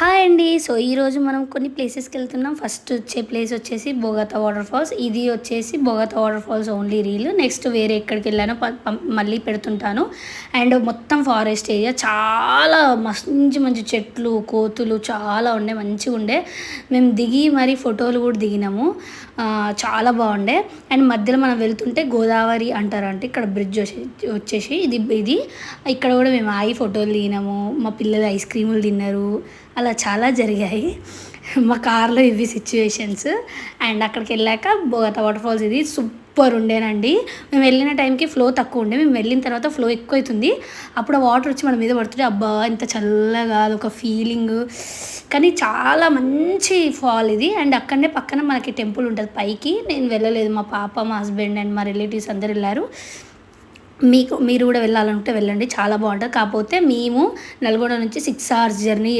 Hi అండి. So, ఈరోజు మనం కొన్ని ప్లేసెస్‌కి వెళ్తున్నాం. ఫస్ట్ వచ్చే ప్లేస్ వచ్చేసి బొగతా వాటర్ ఫాల్స్. ఇది వచ్చేసి Bogatha waterfalls only reel. Next వేరే ఎక్కడికెళ్ళానో మళ్ళీ పెడుతుంటాను. అండ్ మొత్తం ఫారెస్ట్ ఏరియా చాలా మంచి మంచి చెట్లు, కోతులు చాలా ఉండే మంచిగుండే. మేము దిగి మరి ఫోటోలు కూడా దిగినాము. చాలా బాగుండే. అండ్ మధ్యలో మనం వెళ్తుంటే గోదావరి అంటారంట. ఇక్కడ బ్రిడ్జ్ వచ్చేసి ఇది ఇక్కడ కూడా మేము ఆగి ఫోటోలు దిగినాము. మా పిల్లలు ఐస్ క్రీములు తిన్నారు. అలా చాలా జరిగాయి మా కార్లో ఇవి సిచ్యువేషన్స్. అండ్ అక్కడికి వెళ్ళాక బొగతా వాటర్ ఫాల్స్ ఇది సూపర్ ఉండేనండి. మేము వెళ్ళిన టైంకి ఫ్లో తక్కువ ఉండే, మేము వెళ్ళిన తర్వాత ఫ్లో ఎక్కువ అవుతుంది. అప్పుడు ఆ వాటర్ వచ్చి మన మీద పడుతుంటే అబ్బా ఇంత చల్లగా అదొక ఫీలింగ్. కానీ చాలా మంచి ఫాల్ ఇది. అండ్ అక్కడనే పక్కన మనకి టెంపుల్ ఉంటుంది పైకి. నేను వెళ్ళలేదు, మా పాప, మా హస్బెండ్ అండ్ మా రిలేటివ్స్ అందరు వెళ్ళారు. మీరు కూడా వెళ్ళాలంటే వెళ్ళండి, చాలా బాగుంటుంది. కాకపోతే మేము నల్గొండ నుంచి 6 hours జర్నీ